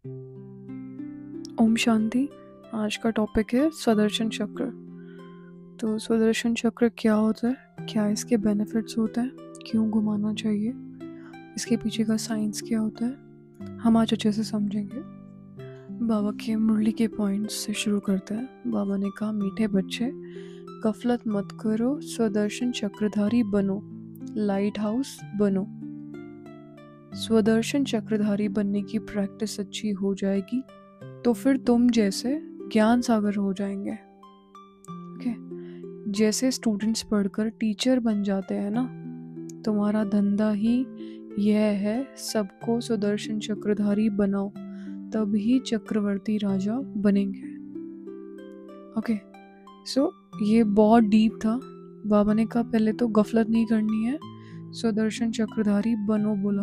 ओम शांति। आज का टॉपिक है सुदर्शन चक्र। तो सुदर्शन चक्र क्या होता है, क्या इसके बेनिफिट्स होते हैं, क्यों घुमाना चाहिए, इसके पीछे का साइंस क्या होता है, हम आज अच्छे से समझेंगे। बाबा के मुरली के पॉइंट्स से शुरू करते हैं। बाबा ने कहा, मीठे बच्चे गफलत मत करो, सुदर्शन चक्रधारी बनो, लाइट हाउस बनो। स्वदर्शन चक्रधारी बनने की प्रैक्टिस अच्छी हो जाएगी तो फिर तुम जैसे ज्ञान सागर हो जाएंगे। ओके, जैसे स्टूडेंट्स पढ़कर टीचर बन जाते हैं ना, तुम्हारा धंधा ही यह है, सबको सुदर्शन चक्रधारी बनाओ, तभी चक्रवर्ती राजा बनेंगे। ओके, सो ये बहुत डीप था। बाबा ने कहा पहले तो गफलत नहीं करनी है, सुदर्शन चक्रधारी बनो बोला,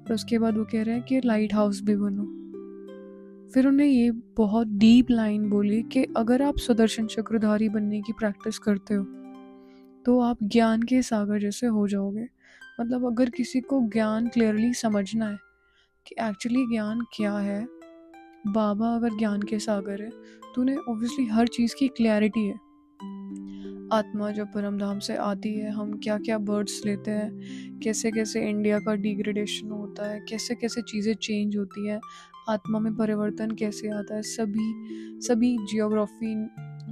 और उसके बाद वो कह रहे हैं कि लाइट हाउस भी बनो। फिर उन्हें ये बहुत डीप लाइन बोली कि अगर आप सुदर्शन चक्रधारी बनने की प्रैक्टिस करते हो तो आप ज्ञान के सागर जैसे हो जाओगे। मतलब अगर किसी को ज्ञान क्लियरली समझना है कि एक्चुअली ज्ञान क्या है, बाबा अगर ज्ञान के सागर है तो उन्हें ऑब्वियसली हर चीज़ की क्लैरिटी है। आत्मा जब परम धाम से आती है, हम क्या क्या बर्ड्स लेते हैं, कैसे कैसे इंडिया का डिग्रेडेशन होता है, कैसे कैसे चीज़ें चेंज होती हैं, आत्मा में परिवर्तन कैसे आता है, सभी जियोग्राफी,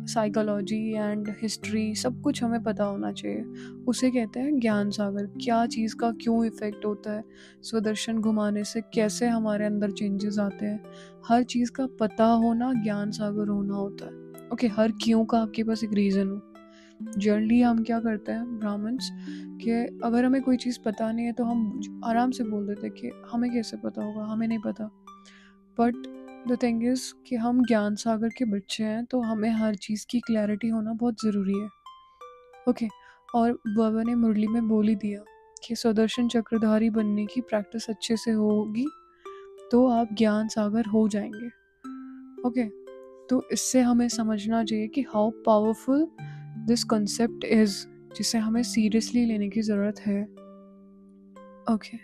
साइकोलॉजी एंड हिस्ट्री सब कुछ हमें पता होना चाहिए। उसे कहते हैं ज्ञान सागर। क्या चीज़ का क्यों इफेक्ट होता है, स्वदर्शन घुमाने से कैसे हमारे अंदर चेंजेस आते हैं, हर चीज़ का पता होना ज्ञान सागर होना होता है। ओके, हर क्यों का आपके पास एक रीज़न हो। जनरली हम क्या करते हैं ब्राह्मण्स कि अगर हमें कोई चीज़ पता नहीं है तो हम आराम से बोल देते हैं कि हमें कैसे पता होगा, हमें नहीं पता। बट द थिंग इज़ कि हम ज्ञान सागर के बच्चे हैं तो हमें हर चीज़ की क्लैरिटी होना बहुत ज़रूरी है। ओके, और बाबा ने मुरली में बोल ही दिया कि सुदर्शन चक्रधारी बनने की प्रैक्टिस अच्छे से होगी तो आप ज्ञान सागर हो जाएंगे। ओके, तो इससे हमें समझना चाहिए कि how powerful this concept is, जिसे हमें सीरियसली लेने की ज़रूरत है। ओके,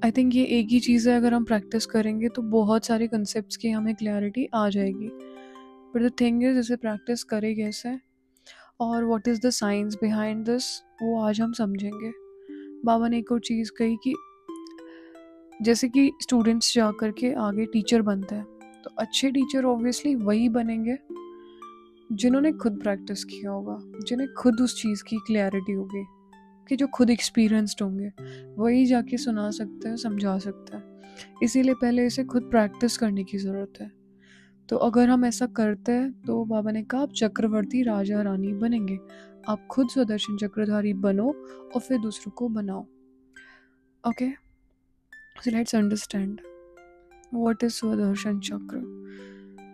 आई थिंक ये एक ही चीज़ है, अगर हम प्रैक्टिस करेंगे तो बहुत सारे कॉन्सेप्ट्स की हमें क्लैरिटी आ जाएगी। बट द थिंग इज, इसे प्रैक्टिस करें कैसे और what is the science behind this, वो आज हम समझेंगे। बाबा ने एक और चीज़ कही कि जैसे कि स्टूडेंट्स जा कर के आगे टीचर बनते हैं, तो अच्छे टीचर ऑब्वियसली वही बनेंगे जिन्होंने खुद प्रैक्टिस किया होगा, जिन्हें खुद उस चीज़ की क्लैरिटी होगी, कि जो खुद एक्सपीरियंस्ड होंगे, वही जाके सुना सकते हैं, समझा सकते हैं। इसीलिए पहले इसे खुद प्रैक्टिस करने की ज़रूरत है। तो अगर हम ऐसा करते हैं तो बाबा ने कहा आप चक्रवर्ती राजा रानी बनेंगे। आप खुद सुदर्शन चक्रधारी बनो और फिर दूसरों को बनाओ। Okay, so let's understand what is Sudarshan चक्र।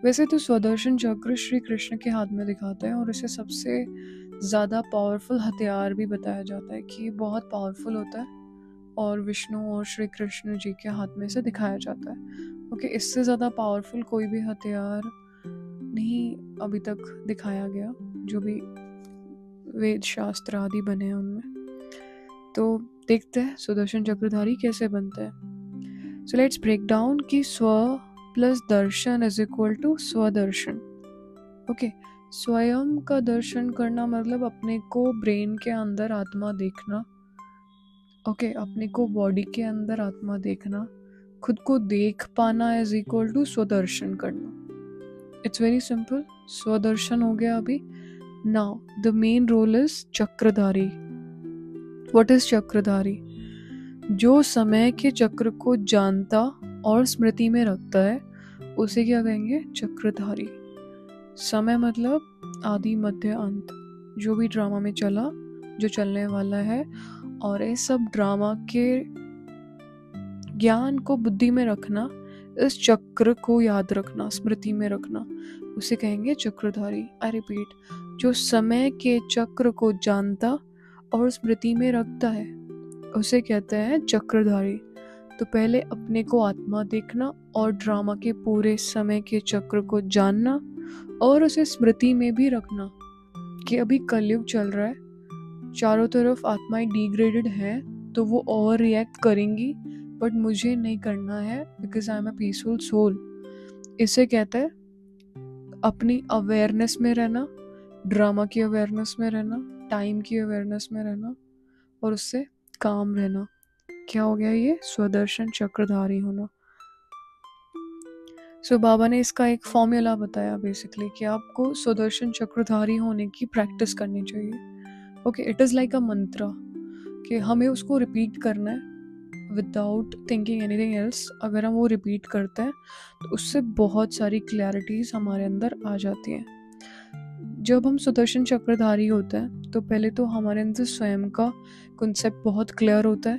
वैसे तो सुदर्शन चक्र श्री कृष्ण के हाथ में दिखाते हैं और इसे सबसे ज़्यादा पावरफुल हथियार भी बताया जाता है कि ये बहुत पावरफुल होता है और विष्णु और श्री कृष्ण जी के हाथ में इसे दिखाया जाता है। ओके, इससे ज़्यादा पावरफुल कोई भी हथियार नहीं अभी तक दिखाया गया, जो भी वेद शास्त्र आदि बने हैं उनमें। तो देखते हैं सुदर्शन चक्रधारी कैसे बनते हैं। सो लेट्स ब्रेक डाउन कि स्व प्लस दर्शन इज इक्वल टू स्वदर्शन। ओके, स्वयं का दर्शन करना मतलब अपने को ब्रेन के अंदर आत्मा देखना। ओके, अपने को बॉडी के अंदर आत्मा देखना, खुद को देख पाना इज इक्वल टू स्वदर्शन करना। इट्स वेरी सिंपल, स्वदर्शन हो गया अभी। Now the main role is चक्रधारी। व्हाट इज चक्रधारी? जो समय के चक्र को जानता और स्मृति में रखता है उसे क्या कहेंगे? चक्रधारी। समय मतलब आदि मध्य अंत, जो भी ड्रामा में चला, जो चलने वाला है, और इस सब ड्रामा के ज्ञान को बुद्धि में रखना, इस चक्र को याद रखना, स्मृति में रखना, उसे कहेंगे चक्रधारी। आई रिपीट, जो समय के चक्र को जानता और स्मृति में रखता है उसे कहते हैं चक्रधारी। तो पहले अपने को आत्मा देखना और ड्रामा के पूरे समय के चक्र को जानना और उसे स्मृति में भी रखना कि अभी कलयुग चल रहा है, चारों तरफ आत्माएं डिग्रेडेड हैं, तो वो ओवर रिएक्ट करेंगी, बट मुझे नहीं करना है because I am a peaceful soul. इसे कहते हैं अपनी अवेयरनेस में रहना, ड्रामा की अवेयरनेस में रहना, टाइम की अवेयरनेस में रहना और उससे काम रहना। क्या हो गया ये? स्वदर्शन चक्रधारी होना। सो बाबा ने इसका एक फॉर्मूला बताया बेसिकली कि आपको स्वदर्शन चक्रधारी होने की प्रैक्टिस करनी चाहिए। ओके, इट इज़ लाइक अ मंत्र कि हमें उसको रिपीट करना है विदाउट थिंकिंग एनीथिंग एल्स। अगर हम वो रिपीट करते हैं तो उससे बहुत सारी क्लैरिटीज हमारे अंदर आ जाती हैं। जब हम सुदर्शन चक्रधारी होते हैं तो पहले तो हमारे अंदर स्वयं का कॉन्सेप्ट बहुत क्लियर होता है,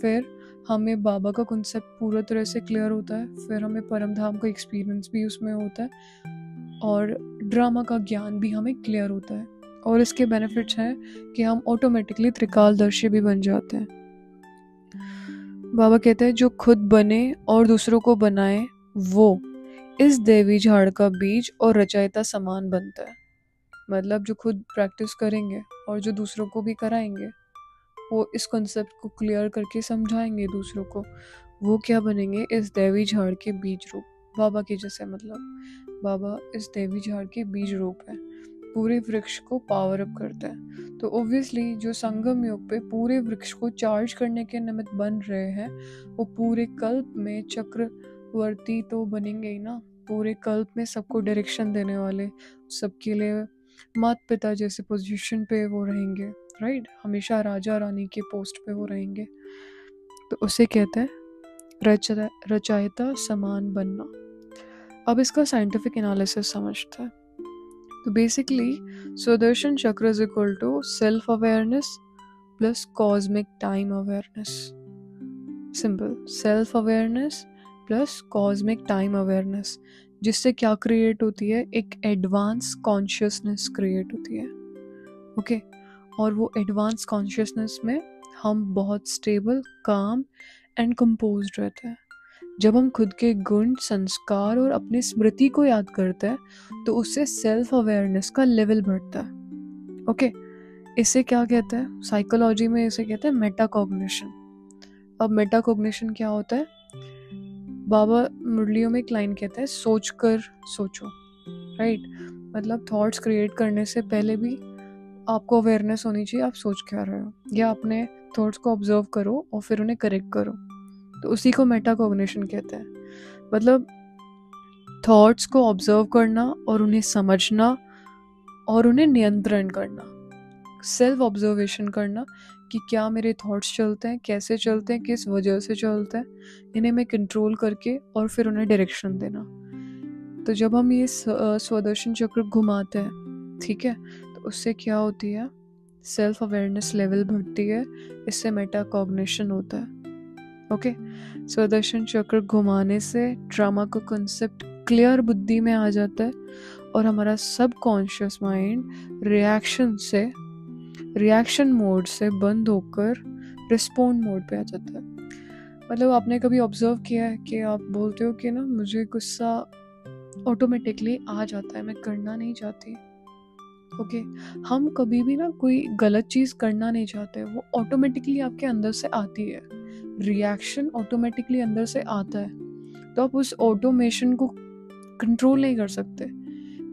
फिर हमें बाबा का कॉन्सेप्ट पूरा तरह से क्लियर होता है, फिर हमें परम धाम का एक्सपीरियंस भी उसमें होता है और ड्रामा का ज्ञान भी हमें क्लियर होता है। और इसके बेनिफिट्स हैं कि हम ऑटोमेटिकली त्रिकालदर्शी भी बन जाते हैं। बाबा कहते हैं जो खुद बने और दूसरों को बनाए वो इस देवी झाड़ का बीज और रचयिता समान बनता है। मतलब जो खुद प्रैक्टिस करेंगे और जो दूसरों को भी कराएंगे, वो इस कॉन्सेप्ट को क्लियर करके समझाएंगे दूसरों को, वो क्या बनेंगे? इस देवी झाड़ के बीज रूप। बाबा के जैसे, मतलब बाबा इस देवी झाड़ के बीज रूप है, पूरे वृक्ष को पावर अप करता है। तो ऑब्वियसली जो संगम योग पे पूरे वृक्ष को चार्ज करने के निमित्त बन रहे हैं, वो पूरे कल्प में चक्रवर्ती तो बनेंगे ही ना। पूरे कल्प में सबको डायरेक्शन देने वाले, सबके लिए माता पिता जैसे पोजीशन पे वो रहेंगे, राइट? हमेशा राजा रानी के पोस्ट पे वो रहेंगे। तो उसे कहते हैं रचयिता समान बनना। अब इसका साइंटिफिक एनालिसिस समझते हैं। तो basically Sudarshan Chakra is equal to self awareness plus cosmic time awareness. Simple, self awareness plus cosmic time awareness, जिससे क्या क्रिएट होती है? एक एडवांस कॉन्शियसनेस क्रिएट होती है। ओके, और वो एडवांस कॉन्शियसनेस में हम बहुत स्टेबल, काम एंड कंपोज्ड रहते हैं। जब हम खुद के गुण, संस्कार और अपनी स्मृति को याद करते हैं तो उससे सेल्फ अवेयरनेस का लेवल बढ़ता है। ओके, इसे क्या कहते हैं? साइकोलॉजी में इसे कहते हैं मेटाकॉग्निशन। अब मेटाकॉग्निशन क्या होता है? बाबा मुरलियों में एक लाइन कहता है, सोच कर सोचो, राइट? मतलब थॉट्स क्रिएट करने से पहले भी आपको अवेयरनेस होनी चाहिए आप सोच क्या रहे हो, या अपने थॉट्स को ऑब्जर्व करो और फिर उन्हें करेक्ट करो। तो उसी को मेटाकॉग्निशन कहते हैं। मतलब थॉट्स को ऑब्जर्व करना और उन्हें समझना और उन्हें नियंत्रण करना, सेल्फ ऑब्जर्वेशन करना कि क्या मेरे थॉट्स चलते हैं, कैसे चलते हैं, किस वजह से चलते हैं, इन्हें मैं कंट्रोल करके और फिर उन्हें डायरेक्शन देना। तो जब हम ये स्वदर्शन चक्र घुमाते हैं, ठीक है, तो उससे क्या होती है? सेल्फ अवेयरनेस लेवल बढ़ती है, इससे मेटाकॉग्निशन होता है। ओके, स्वदर्शन चक्र घुमाने से ड्रामा का कॉन्सेप्ट क्लियर बुद्धि में आ जाता है और हमारा सबकॉन्शियस माइंड रिएक्शन मोड से बंद होकर रिस्पॉन्ड मोड पे आ जाता है। मतलब आपने कभी ऑब्जर्व किया है कि आप बोलते हो कि ना मुझे गुस्सा ऑटोमेटिकली आ जाता है, मैं करना नहीं चाहती। ओके, हम कभी भी ना कोई गलत चीज़ करना नहीं चाहते, वो ऑटोमेटिकली आपके अंदर से आती है, रिएक्शन ऑटोमेटिकली अंदर से आता है। तो आप उस ऑटोमेशन को कंट्रोल नहीं कर सकते,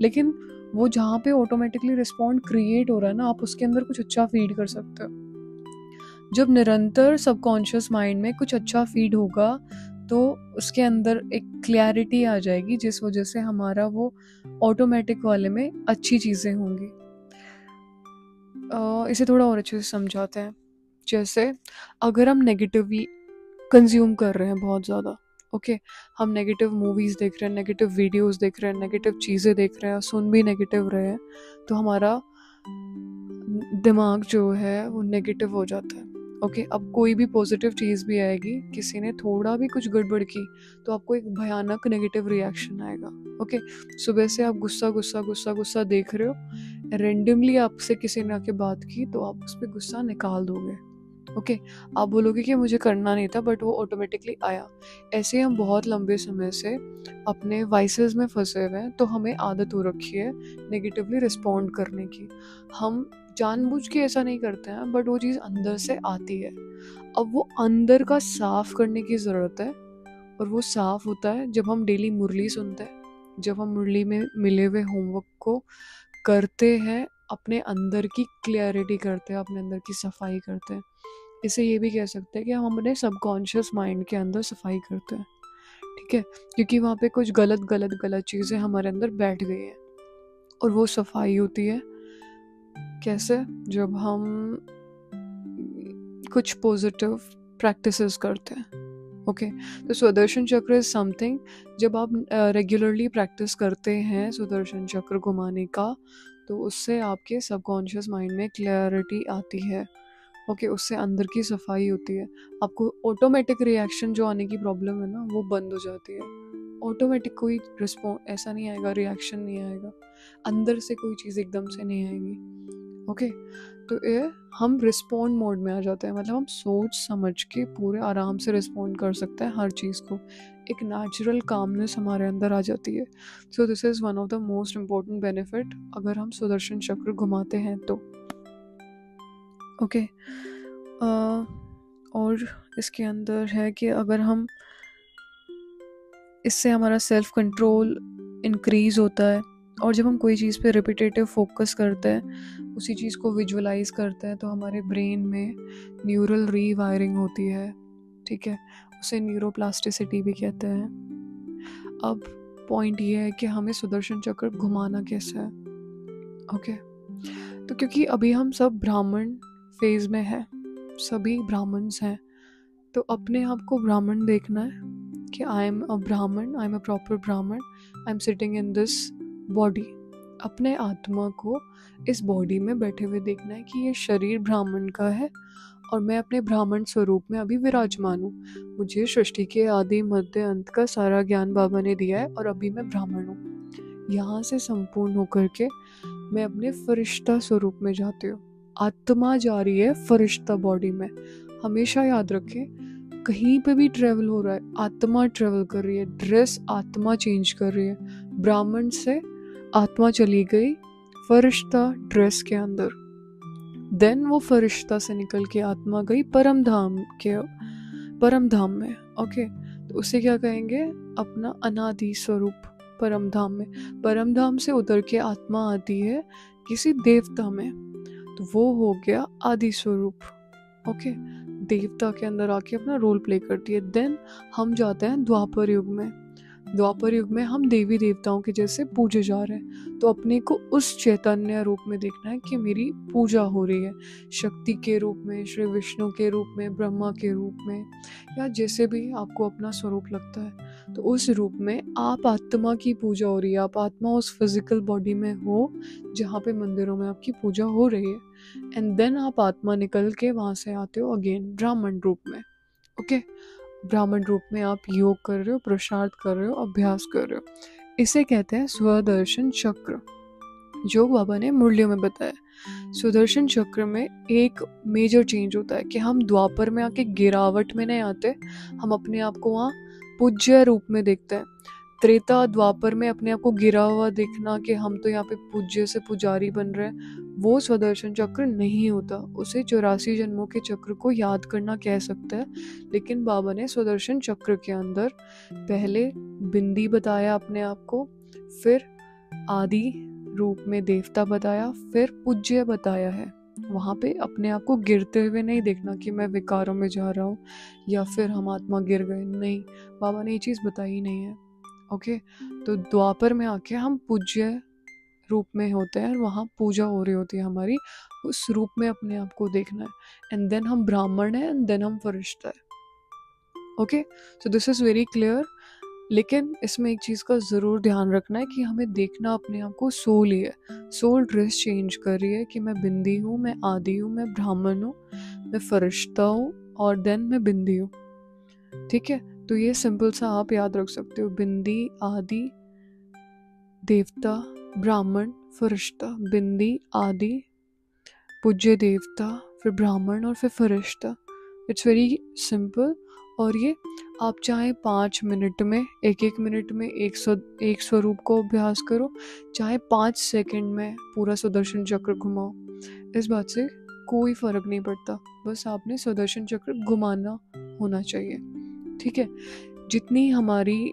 लेकिन वो जहाँ पे ऑटोमेटिकली रिस्पॉन्ड क्रिएट हो रहा है ना, आप उसके अंदर कुछ अच्छा फीड कर सकते हो। जब निरंतर सबकॉन्शियस माइंड में कुछ अच्छा फीड होगा तो उसके अंदर एक क्लैरिटी आ जाएगी, जिस वजह से हमारा वो ऑटोमेटिक वाले में अच्छी चीज़ें होंगी। इसे थोड़ा और अच्छे से समझाते हैं। जैसे अगर हम नेगेटिवली कंज्यूम कर रहे हैं बहुत ज़्यादा, ओके, हम नेगेटिव मूवीज़ देख रहे हैं, नेगेटिव वीडियोस देख रहे हैं, नेगेटिव चीज़ें देख रहे हैं, सुन भी नेगेटिव रहे हैं, तो हमारा दिमाग जो है वो नेगेटिव हो जाता है। ओके, अब कोई भी पॉजिटिव चीज़ भी आएगी, किसी ने थोड़ा भी कुछ गड़बड़ की तो आपको एक भयानक नेगेटिव रिएक्शन आएगा। ओके, सुबह से आप गुस्सा गुस्सा गुस्सा गुस्सा देख रहे हो, रेंडमली आपसे किसी ने आके बात की तो आप उस पर गुस्सा निकाल दोगे। ओके, आप बोलोगे कि मुझे करना नहीं था, बट वो ऑटोमेटिकली आया। ऐसे हम बहुत लंबे समय से अपने वाइसेस में फंसे हुए हैं, तो हमें आदत हो रखी है नेगेटिवली रिस्पॉन्ड करने की। हम जानबूझ के ऐसा नहीं करते हैं, बट वो चीज़ अंदर से आती है। अब वो अंदर का साफ करने की ज़रूरत है, और वो साफ होता है जब हम डेली मुरली सुनते हैं, जब हम मुरली में मिले हुए होमवर्क को करते हैं, अपने अंदर की क्लियरिटी करते हैं, अपने अंदर की सफाई करते हैं। इसे ये भी कह सकते हैं कि हम अपने सबकॉन्शियस माइंड के अंदर सफाई करते हैं, ठीक है, क्योंकि वहाँ पे कुछ गलत गलत गलत चीज़ें हमारे अंदर बैठ गई हैं, और वो सफाई होती है कैसे, जब हम कुछ पॉजिटिव प्रैक्टिसेस करते हैं। ओके, तो सुदर्शन चक्र इज समथिंग, जब आप रेगुलरली प्रैक्टिस करते हैं सुदर्शन चक्र घुमाने का, तो उससे आपके सबकॉन्शियस माइंड में क्लैरिटी आती है। ओके, उससे अंदर की सफाई होती है, आपको ऑटोमेटिक रिएक्शन जो आने की प्रॉब्लम है ना, वो बंद हो जाती है। ऑटोमेटिक कोई रिस्पॉन्स ऐसा नहीं आएगा, रिएक्शन नहीं आएगा, अंदर से कोई चीज़ एकदम से नहीं आएगी। ओके, तो ये हम रिस्पॉन्ड मोड में आ जाते हैं, मतलब हम सोच समझ के पूरे आराम से रिस्पॉन्ड कर सकते हैं हर चीज़ को, एक नेचुरल कामनेस हमारे अंदर आ जाती है। So this is one of the most important benefit अगर हम सुदर्शन चक्र घुमाते हैं तो। ओके, और इसके अंदर है कि अगर हम इससे हमारा सेल्फ कंट्रोल इंक्रीज़ होता है, और जब हम कोई चीज़ पे रिपीटेटिव फोकस करते हैं, उसी चीज़ को विजुअलाइज करते हैं, तो हमारे ब्रेन में न्यूरल रीवायरिंग होती है, ठीक है, उसे न्यूरोप्लास्टिसिटी भी कहते हैं। अब पॉइंट ये है कि हमें सुदर्शन चक्र घुमाना कैसे है। ओके, तो क्योंकि अभी हम सब ब्राह्मण फेज में हैं, सभी ब्राह्मण्स हैं, तो अपने आप को ब्राह्मण देखना है कि आई एम अ ब्राह्मण, आई एम अ प्रॉपर ब्राह्मण, I am sitting in this body. अपने आत्मा को इस बॉडी में बैठे हुए देखना है कि ये शरीर ब्राह्मण का है, और मैं अपने ब्राह्मण स्वरूप में अभी विराजमान हूँ। मुझे सृष्टि के आदि मध्य अंत का सारा ज्ञान बाबा ने दिया है, और अभी मैं ब्राह्मण हूँ। यहाँ से संपूर्ण होकर के मैं अपने फरिश्ता स्वरूप में जाती हूँ। आत्मा जा रही है फरिश्ता बॉडी में, हमेशा याद रखें, कहीं पे भी ट्रेवल हो रहा है, आत्मा ट्रेवल कर रही है, ड्रेस आत्मा चेंज कर रही है, ब्राह्मण से आत्मा चली गई फरिश्ता ड्रेस के अंदर, देन वो फरिश्ता से निकल के आत्मा गई परम धाम में। ओके, तो उसे क्या कहेंगे, अपना अनादि स्वरूप परम धाम में। परम धाम से उतर के आत्मा आती है किसी देवता में, तो वो हो गया आदि स्वरूप। ओके, देवता के अंदर आके अपना रोल प्ले करती है। देन हम जाते हैं द्वापर युग में। द्वापर युग में हम देवी देवताओं के जैसे पूजे जा रहे हैं, तो अपने को उस चैतन्य रूप में देखना है कि मेरी पूजा हो रही है, शक्ति के रूप में, श्री विष्णु के रूप में, ब्रह्मा के रूप में, या जैसे भी आपको अपना स्वरूप लगता है, तो उस रूप में आप आत्मा की पूजा हो रही है। आप आत्मा उस फिजिकल बॉडी में हो जहाँ पे मंदिरों में आपकी पूजा हो रही है, एंड देन आप आत्मा निकल के वहाँ से आते हो अगेन ब्राह्मण रूप में। ओके, ब्राह्मण रूप में आप योग कर रहे हो, पुरुषार्थ कर रहे हो, अभ्यास कर रहे हो। इसे कहते हैं सुदर्शन चक्र, जो बाबा ने मुरलियों में बताया। सुदर्शन चक्र में एक मेजर चेंज होता है कि हम द्वापर में आके गिरावट में नहीं आते, हम अपने आप को वहाँ पूज्य रूप में देखते हैं। त्रेता द्वापर में अपने आप को गिरा हुआ देखना कि हम तो यहाँ पे पूज्य से पुजारी बन रहे हैं, वो सुदर्शन चक्र नहीं होता। उसे 84 जन्मों के चक्र को याद करना कह सकते हैं, लेकिन बाबा ने सुदर्शन चक्र के अंदर पहले बिंदी बताया अपने आप को, फिर आदि रूप में देवता बताया, फिर पूज्य बताया है। वहाँ पे अपने आप को गिरते हुए नहीं देखना कि मैं विकारों में जा रहा हूँ या फिर हम आत्मा गिर गए, नहीं, बाबा ने ये चीज़ बताई नहीं है। ओके, तो द्वापर में आके हम पूज्य रूप में होते हैं, वहाँ पूजा हो रही होती है हमारी, उस रूप में अपने आप को देखना है, एंड देन हम ब्राह्मण हैं, एंड देन हम फरिश्ता है। Okay, so this is very clear. लेकिन इसमें एक चीज़ का ज़रूर ध्यान रखना है कि हमें देखना अपने आप को सोल ही है। सोल ड्रेस चेंज कर रही है कि मैं बिंदी हूँ, मैं आदि हूँ, मैं ब्राह्मण हूँ, मैं फरिश्ता हूँ, और देन मैं बिंदी हूँ। ठीक है, तो ये सिंपल सा आप याद रख सकते हो, बिंदी, आदि, देवता, ब्राह्मण, फरिश्ता, बिंदी, आदि, पूज्य देवता, फिर ब्राह्मण और फिर फरिश्ता। इट्स वेरी सिंपल, और ये आप चाहे 5 मिनट में, एक मिनट में एक स्वरूप को अभ्यास करो, चाहे 5 सेकंड में पूरा सुदर्शन चक्र घुमाओ, इस बात से कोई फर्क नहीं पड़ता। बस आपने सुदर्शन चक्र घुमाना होना चाहिए, ठीक है। जितनी हमारी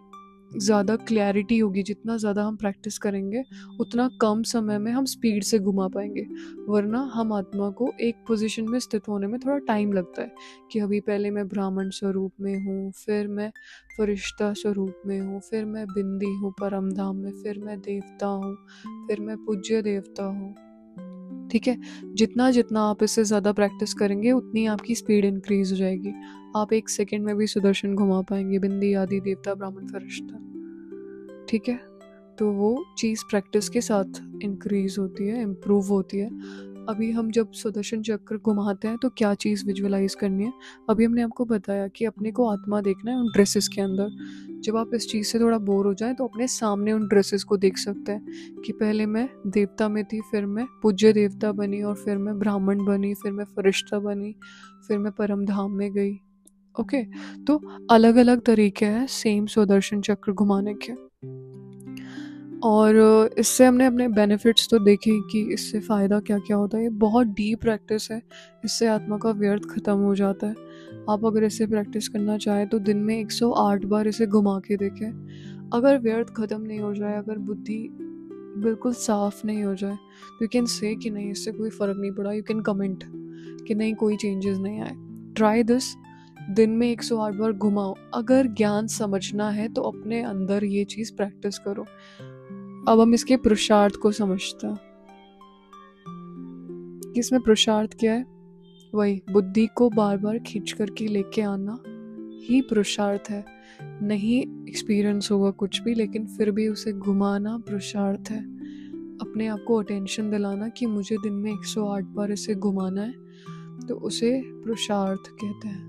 ज़्यादा क्लैरिटी होगी, जितना ज़्यादा हम प्रैक्टिस करेंगे, उतना कम समय में हम स्पीड से घुमा पाएंगे। वरना हम आत्मा को एक पोजीशन में स्थित होने में थोड़ा टाइम लगता है कि अभी पहले मैं ब्राह्मण स्वरूप में हूँ, फिर मैं फरिश्ता स्वरूप में हूँ, फिर मैं बिंदी हूँ परम धाम में, फिर मैं देवता हूँ, फिर मैं पूज्य देवता हूँ, ठीक है। जितना जितना आप इससे ज़्यादा प्रैक्टिस करेंगे उतनी आपकी स्पीड इंक्रीज हो जाएगी। आप 1 सेकंड में भी सुदर्शन घुमा पाएंगे, बिंदी आदि देवता ब्राह्मण फरिश्ता, ठीक है। तो वो चीज़ प्रैक्टिस के साथ इंक्रीज होती है, इम्प्रूव होती है। अभी हम जब सुदर्शन चक्र घुमाते हैं तो क्या चीज़ विजुअलाइज करनी है, अभी हमने आपको बताया कि अपने को आत्मा देखना है उन ड्रेसेस के अंदर। जब आप इस चीज़ से थोड़ा बोर हो जाएं तो अपने सामने उन ड्रेसेस को देख सकते हैं कि पहले मैं देवता में थी, फिर मैं पूज्य देवता बनी, और फिर मैं ब्राह्मण बनी, फिर मैं फरिश्ता बनी, फिर मैं परम धाम में गई। ओके, तो अलग अलग तरीके हैं सेम सुदर्शन चक्र घुमाने के। और इससे हमने अपने बेनिफिट्स तो देखे कि इससे फ़ायदा क्या क्या होता है। ये बहुत डीप प्रैक्टिस है, इससे आत्मा का व्यर्थ ख़त्म हो जाता है। आप अगर इसे प्रैक्टिस करना चाहें तो दिन में 108 बार इसे घुमा के देखें। अगर व्यर्थ ख़त्म नहीं हो जाए, अगर बुद्धि बिल्कुल साफ नहीं हो जाए, तो यू कैन से कि नहीं इससे कोई फ़र्क नहीं पड़ा। यू कैन कमेंट कि नहीं कोई चेंजेस नहीं आए। ट्राई दिस, दिन में 108 बार घुमाओ। अगर ज्ञान समझना है तो अपने अंदर ये चीज़ प्रैक्टिस करो। अब हम इसके पुरुषार्थ को समझते हैं कि इसमें पुरुषार्थ क्या है। वही बुद्धि को बार बार खींच करके लेके आना ही पुरुषार्थ है। नहीं एक्सपीरियंस होगा कुछ भी, लेकिन फिर भी उसे घुमाना पुरुषार्थ है। अपने आप को अटेंशन दिलाना कि मुझे दिन में 108 बार इसे घुमाना है, तो उसे पुरुषार्थ कहते हैं।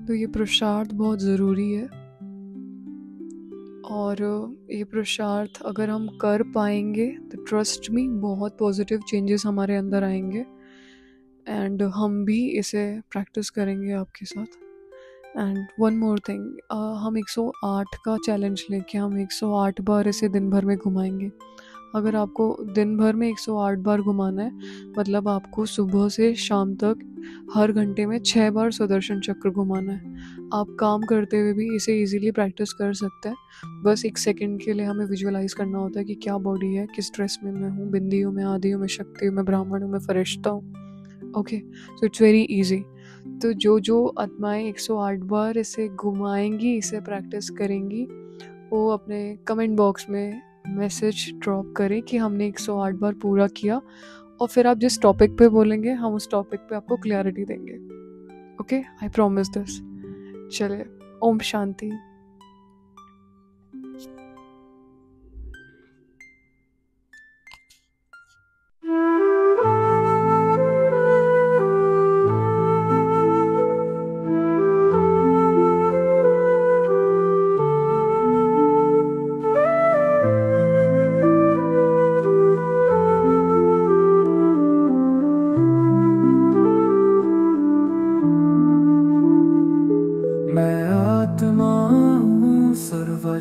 तो ये पुरुषार्थ बहुत ज़रूरी है, और ये पुरुषार्थ अगर हम कर पाएंगे तो ट्रस्ट मी बहुत पॉजिटिव चेंजेस हमारे अंदर आएंगे। एंड हम भी इसे प्रैक्टिस करेंगे आपके साथ। एंड वन मोर थिंग, हम 108 का चैलेंज लेके हम 108 बार इसे दिन भर में घुमाएंगे। अगर आपको दिन भर में 108 बार घुमाना है, मतलब आपको सुबह से शाम तक हर घंटे में 6 बार सुदर्शन चक्र घुमाना है। आप काम करते हुए भी इसे इजीली प्रैक्टिस कर सकते हैं। बस 1 सेकंड के लिए हमें विजुअलाइज करना होता है कि क्या बॉडी है, किस ड्रेस में मैं हूँ, बिंदी हूँ मैं, आदि हूँ मैं, शक्ति हूँ मैं, ब्राह्मण हूँ मैं, फरिश्ता हूँ। Okay, so it's very easy. तो जो आत्माएं 108 बार इसे घुमाएंगी, इसे प्रैक्टिस करेंगी, वो अपने कमेंट बॉक्स में मैसेज ड्रॉप करें कि हमने 108 बार पूरा किया, और फिर आप जिस टॉपिक पे बोलेंगे हम उस टॉपिक पे आपको क्लैरिटी देंगे। Okay, I promise this. चलिए, ओम शांति।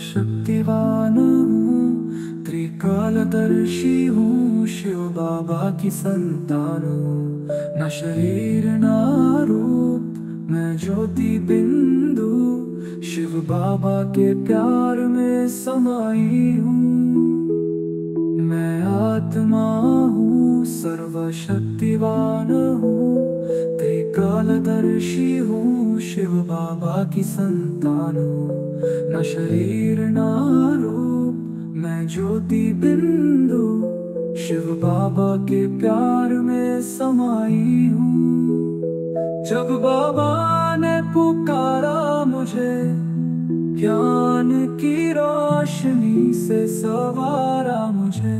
शक्तिवान हूँ, त्रिकालदर्शी हूँ, शिव बाबा की संतान हूँ। न शरीर ना रूप, मैं ज्योति बिंदु, शिव बाबा के प्यार में समाई हूँ। मैं आत्मा हूँ, सर्वशक्तिवान हूँ, त्रिकालदर्शी हूँ, शिव बाबा की संतान हूँ। न शरीर ना रूप, मैं ज्योति बिंदु, शिव बाबा के प्यार में समाई हूँ। जब बाबा ने पुकारा मुझे, ज्ञान की रोशनी से सवारा मुझे,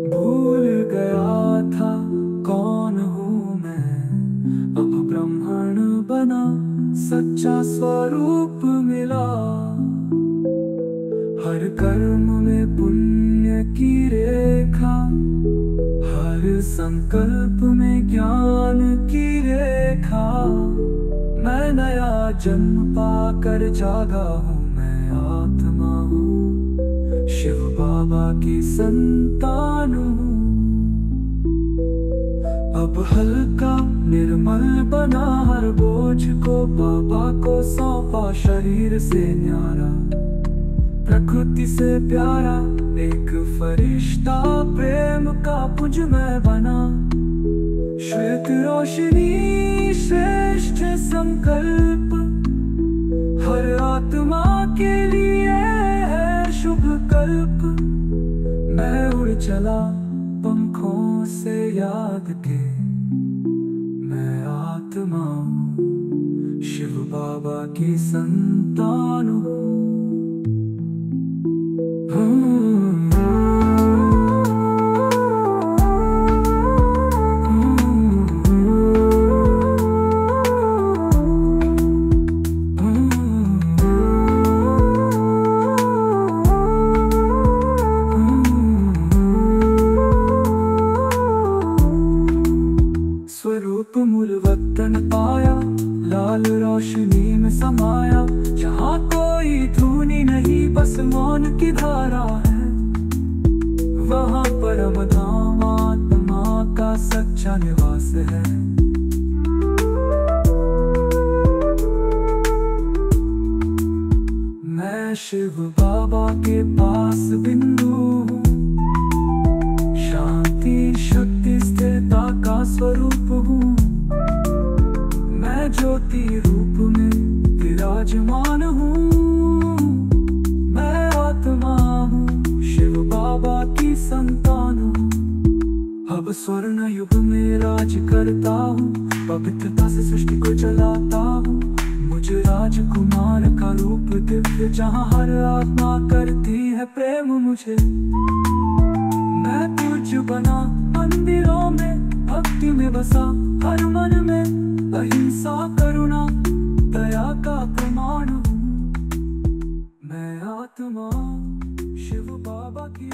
भूल गया था कौन हूँ मैं, अब ब्राह्मण बना, सच्चा स्वरूप मिला। हर कर्म में पुण्य की रेखा, हर संकल्प में ज्ञान की रेखा। मैं नया जन्म पाकर जागा हूँ, मैं आत्मा हूँ, शिव बाबा की संतान हूँ। अब हल्का निर्मल बना हर बोझ को बाबा को सौंपा, शरीर से न्यारा प्रकृति से प्यारा, एक फरिश्ता प्रेम का पुंज मैं बना। श्वेत रोशनी श्रेष्ठ संकल्प हर आत्मा के लिए है शुभ कल्प। मैं उड़ चला पंखों से याद के, मैं आत्मा हूँ, शिव बाबा की संतान हूँ। स्वरूप मूल वतन पाया, लाल रोशनी में समाया, जहाँ कोई धुनी नहीं बस मौन की धारा है। वहाँ परम धाम आत्मा का सच्चा निवास है। मैं शिव बाबा के पास बिंदु हूँ, शांति शक्ति स्थिरता का स्वरूप हूँ। मैं ज्योति रूप में विराजमान हूँ, मैं आत्मा हूँ, शिव बाबा की संतान हूँ। अब स्वर्ण युग में राज करता हूँ, पवित्रता से सृष्टि को चलाता हूँ। मुझे राजकुमार का रूप दिव्य, जहाँ हर आत्मा करती है प्रेम मुझे। मैं पूज्य बना मंदिरों में, भक्ति में बसा हर मन में, अहिंसा करुणा दया का प्रमाण हूँ। मैं आत्मा शिव बाबा की